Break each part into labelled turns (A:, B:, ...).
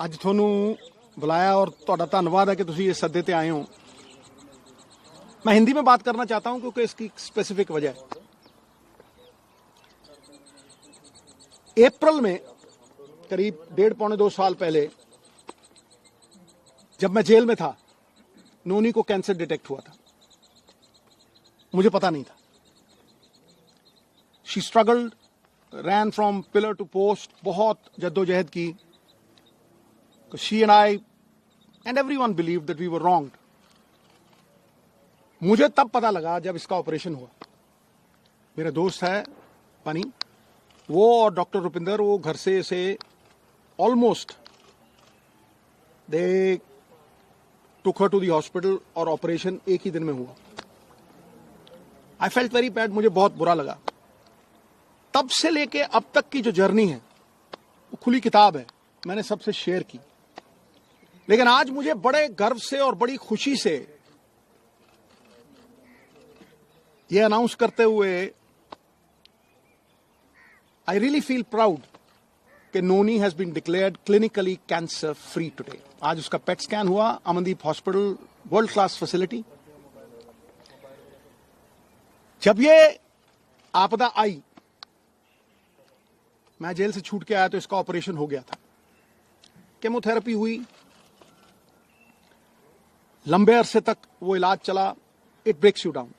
A: ਅੱਜ ਤੁਹਾਨੂੰ बुलाया और ਤੁਹਾਡਾ ਧੰਨਵਾਦ है कि ਤੁਸੀਂ इस सदे ते आए हो। मैं हिंदी में बात करना चाहता हूं क्योंकि इसकी स्पेसिफिक वजह है। अप्रैल में करीब 1.5-2 साल पहले जब मैं जेल में था, नोनी को कैंसर डिटेक्ट हुआ था। मुझे पता नहीं था। She struggled, ran from pillar to post, बहुत जद्दोजहद की। She and I and everyone believed that we were wronged. मुझे तब पता लगा जब इसका ऑपरेशन हुआ। मेरे दोस्त है पानी, वो और डॉक्टर रुपिंदर, वो घर से इसे almost they took her to the hospital और ऑपरेशन एक ही दिन में हुआ। आई फेल्ट वेरी बैड, मुझे बहुत बुरा लगा। तब से लेके अब तक की जो जर्नी है वो खुली किताब है, मैंने सबसे शेयर की। लेकिन आज मुझे बड़े गर्व से और बड़ी खुशी से यह अनाउंस करते हुए आई रियली फील प्राउड कि Noni has been declared clinically cancer free today. आज उसका पेट स्कैन हुआ, Amandeep hospital, world class facility. जब ये आपदा आई, मैं जेल से छूट के आया तो इसका ऑपरेशन हो गया था। केमोथेरेपी हुई, लंबे अरसे तक वो इलाज चला। It breaks you down.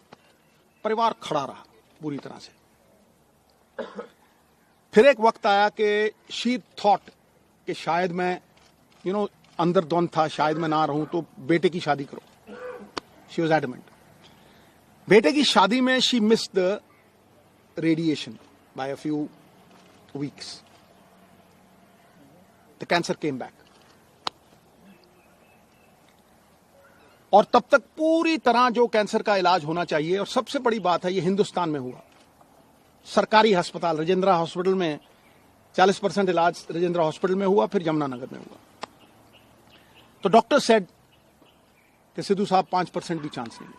A: परिवार खड़ा रहा बुरी तरह से। फिर एक वक्त आया कि शी थॉट कि शायद मैं अंदर द्वंद था, शायद मैं ना रहूं, तो बेटे की शादी करो। She was adamant. बेटे की शादी में she missed the radiation by a few weeks. The cancer came back. और तब तक पूरी तरह जो कैंसर का इलाज होना चाहिए, और सबसे बड़ी बात है ये हिंदुस्तान में हुआ। सरकारी अस्पताल राजेंद्रा हॉस्पिटल में 40% इलाज राजेंद्रा हॉस्पिटल में हुआ, फिर यमुनानगर में हुआ। तो डॉक्टर सेड कि सिद्धू साहब 5% भी चांस नहीं।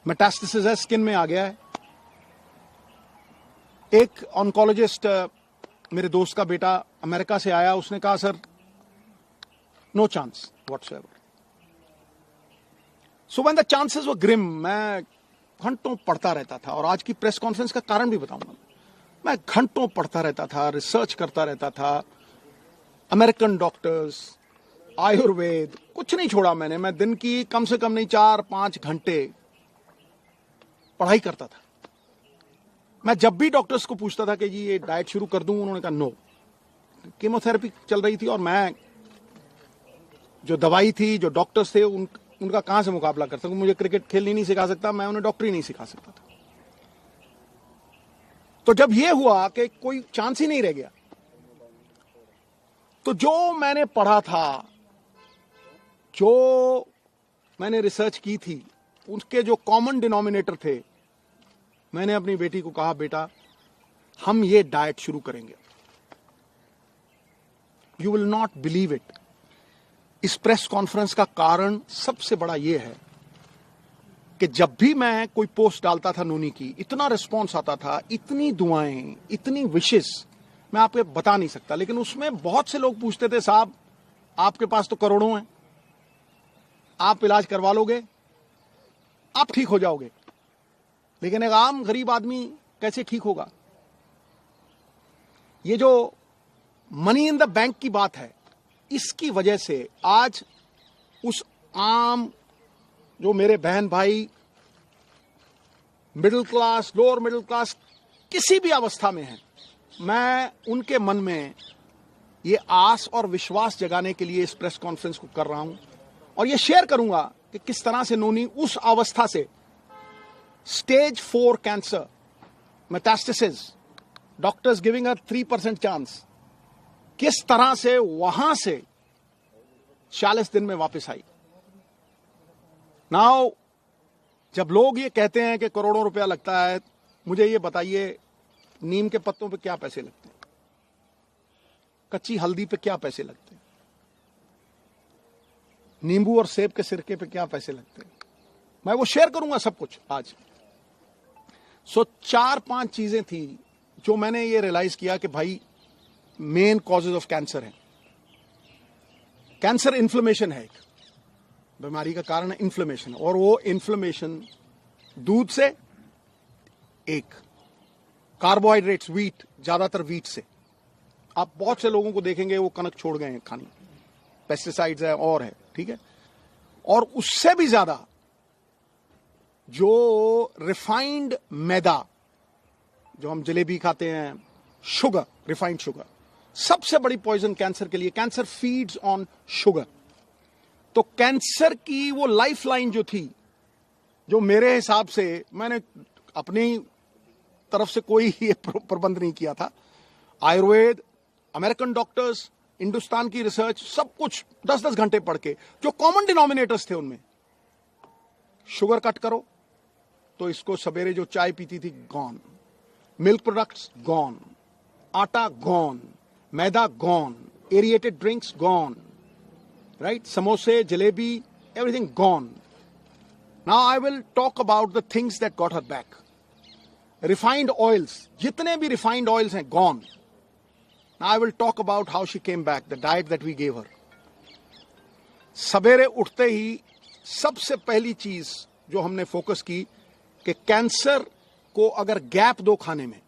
A: मेटास्टेसिस है, स्किन में आ गया है। एक ऑन्कोलॉजिस्ट, मेरे दोस्त का बेटा अमेरिका से आया, उसने कहा sir no chance whatsoever. So when the chances were grim, मैं घंटों पढ़ता रहता था। और आज की प्रेस कॉन्फ्रेंस का कारण भी बताऊंगा। मैं घंटों पढ़ता रहता था, रिसर्च करता रहता था। अमेरिकन डॉक्टर्स, आयुर्वेद, कुछ नहीं छोड़ा मैंने। मैं दिन की कम से कम नहीं 4-5 घंटे पढ़ाई करता था। मैं जब भी डॉक्टर्स को पूछता था कि जी ये डाइट शुरू कर दूं, उन्होंने कहा नो। कीमोथेरेपी चल रही थी और मैं जो दवाई थी, जो डॉक्टर्स थे, उनका कहां से मुकाबला कर सकूं। मुझे क्रिकेट खेलनी नहीं सिखा सकता, मैं उन्हें डॉक्टरी नहीं सिखा सकता था। तो जब यह हुआ कि कोई चांस ही नहीं रह गया, तो जो मैंने पढ़ा था, जो मैंने रिसर्च की थी, उसके जो कॉमन डिनोमिनेटर थे, मैंने अपनी बेटी को कहा बेटा हम ये डाइट शुरू करेंगे। You will not believe it. इस प्रेस कॉन्फ्रेंस का कारण सबसे बड़ा यह है कि जब भी मैं कोई पोस्ट डालता था नोनी की, इतना रिस्पॉन्स आता था, इतनी दुआएं, इतनी विशेस, मैं आपको बता नहीं सकता। लेकिन उसमें बहुत से लोग पूछते थे साहब आपके पास तो करोड़ों हैं, आप इलाज करवा लोगे, आप ठीक हो जाओगे, लेकिन एक आम गरीब आदमी कैसे ठीक होगा। ये जो मनी इन द बैंक की बात है, इसकी वजह से आज उस आम जो मेरे बहन भाई middle class, lower middle class, किसी भी अवस्था में हैं, मैं उनके मन में ये आस और विश्वास जगाने के लिए इस प्रेस कॉन्फ्रेंस को कर रहा हूं। और ये शेयर करूंगा कि किस तरह से नोनी उस अवस्था से, stage 4 cancer, metastasis, doctors giving her 3% chance, किस तरह से वहां से 40 दिन में वापस आई। नाउ जब लोग ये कहते हैं कि करोड़ों रुपया लगता है, मुझे ये बताइए नीम के पत्तों पे क्या पैसे लगते हैं, कच्ची हल्दी पे क्या पैसे लगते हैं, नींबू और सेब के सिरके पे क्या पैसे लगते हैं। मैं वो शेयर करूंगा सब कुछ आज। सो 4-5 चीजें थी जो मैंने ये रियलाइज किया कि भाई मेन कॉजेज ऑफ कैंसर हैं। कैंसर इन्फ्लेमेशन है, एक बीमारी का कारण है इन्फ्लेमेशन, और वो इन्फ्लेमेशन दूध से, एक कार्बोहाइड्रेट्स व्हीट, ज्यादातर व्हीट से। आप बहुत से लोगों को देखेंगे वो कनक छोड़ गए हैं खानी, पेस्टिसाइड्स है और है, ठीक है। और उससे भी ज्यादा जो रिफाइंड मैदा, जो हम जलेबी खाते हैं, शुगर, रिफाइंड शुगर, सबसे बड़ी पॉइजन कैंसर के लिए। Cancer feeds on sugar. तो कैंसर की वो लाइफलाइन जो थी, जो मेरे हिसाब से, मैंने अपनी तरफ से कोई ये प्रबंध नहीं किया था, आयुर्वेद, अमेरिकन डॉक्टर्स, हिंदुस्तान की रिसर्च, सब कुछ 10-10 घंटे पढ़ के, जो कॉमन डिनोमिनेटर्स थे उनमें, शुगर कट करो, तो इसको सवेरे जो चाय पीती थी गॉन, मिल्क प्रोडक्ट्स गॉन, आटा गॉन, मैदा gone, aerated drinks gone, right, समोसे, jalebi, everything gone. Now I will talk about the things that got her back. Refined oils, जितने भी रिफाइंड ऑयल्स हैं gone. Now I will talk about how she came back, the diet that we gave her. सवेरे उठते ही सबसे पहली चीज जो हमने फोकस की कि कैंसर को अगर गैप दो खाने में,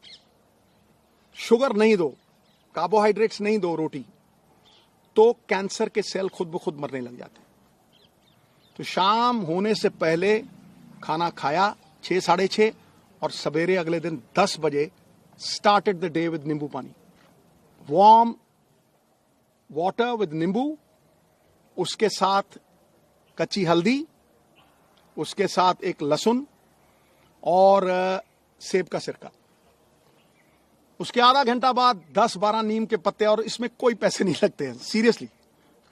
A: शुगर नहीं दो, कार्बोहाइड्रेट्स नहीं दो, रोटी, तो कैंसर के सेल खुद ब खुद मरने लग जाते हैं। तो शाम होने से पहले खाना खाया 6-6:30, और सवेरे अगले दिन 10 बजे स्टार्टेड द डे विद नींबू पानी, वार्म वाटर विद नींबू, उसके साथ कच्ची हल्दी, उसके साथ एक लहसुन और सेब का सिरका। उसके आधा घंटा बाद 10-12 नीम के पत्ते, और इसमें कोई पैसे नहीं लगते हैं, सीरियसली।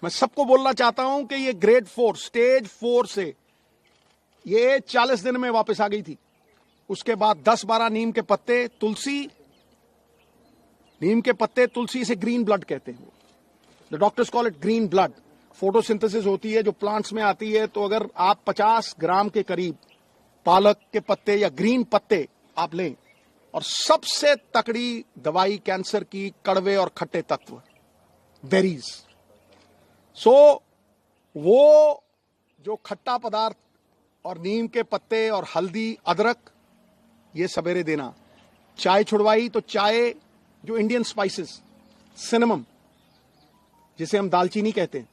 A: मैं सबको बोलना चाहता हूं कि ये ग्रेड 4, स्टेज 4 से ये 40 दिन में वापस आ गई थी। उसके बाद 10-12 नीम के पत्ते, तुलसी, नीम के पत्ते, तुलसी से ग्रीन ब्लड कहते हैं, the doctors call it green blood. Photosynthesis होती है जो प्लांट्स में आती है, तो अगर आप 50 ग्राम के करीब पालक के पत्ते या ग्रीन पत्ते आप लें, और सबसे तकड़ी दवाई कैंसर की, कड़वे और खट्टे तत्व, बेरीज। सो वो जो खट्टा पदार्थ और नीम के पत्ते और हल्दी, अदरक, ये सवेरे देना। चाय छुड़वाई तो चाय, जो इंडियन स्पाइसेस, सिनेमम, जिसे हम दालचीनी कहते हैं,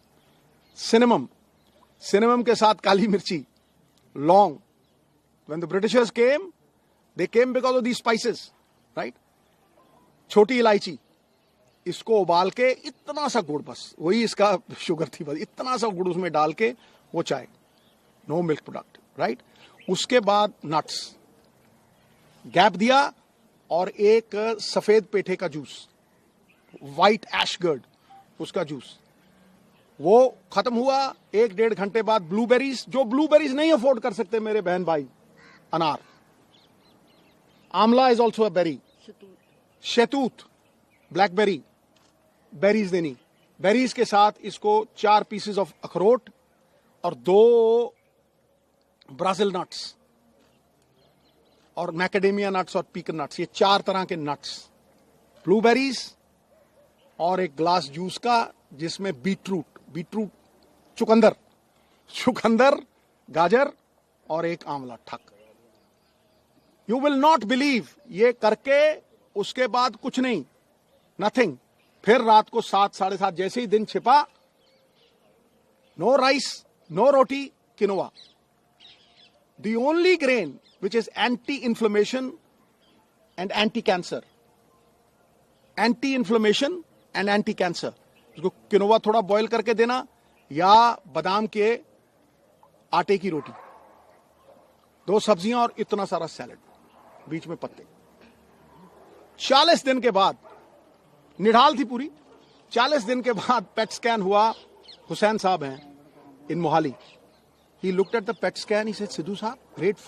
A: सिनेमम के साथ काली मिर्ची, लौंग। When the Britishers came, they came because of these spices, right? छोटी इलायची, इसको उबाल के इतना सा गुड़, बस वही इसका शुगर थी, बस इतना सा गुड़ उसमें डाल के वो चाय, नो मिल्क प्रोडक्ट, राइट। उसके बाद नट्स, गैप दिया, और एक सफेद पेठे का जूस, व्हाइट एशगर्ड, उसका जूस, वो खत्म हुआ। 1-1.5 घंटे बाद ब्लूबेरीज, जो ब्लूबेरीज नहीं अफोर्ड कर सकते मेरे बहन भाई, अनार, आंवला इज ऑल्सो अ बेरी, शहतूत, ब्लैकबेरी, बेरीज देनी। बेरीज के साथ इसको 4 पीसेस ऑफ अखरोट और 2 ब्राजील नट्स और मैकेडेमिया नट्स और पीकन नट्स, ये 4 तरह के नट्स, ब्लूबेरीज, और एक ग्लास जूस का जिसमें बीटरूट, चुकंदर, गाजर और एक आंवला, ठक। यू विल नॉट बिलीव, ये करके उसके बाद कुछ नहीं, नथिंग। फिर रात को 7-7:30 जैसे ही दिन छिपा, no rice, no roti, quinoa, the only grain which is anti-inflammation and anti-cancer, anti-inflammation and anti-cancer। उसको किनोवा थोड़ा बॉईल करके देना, या बादाम के आटे की रोटी, 2 सब्जियां और इतना सारा सैलेड, बीच में पत्ते। 40 दिन के बाद, निढाल थी पूरी, 40 दिन के बाद पेट स्कैन हुआ। हुसैन साहब हैं इन Mohali, he looked at the PET scan, he said, Sidhu sahab, great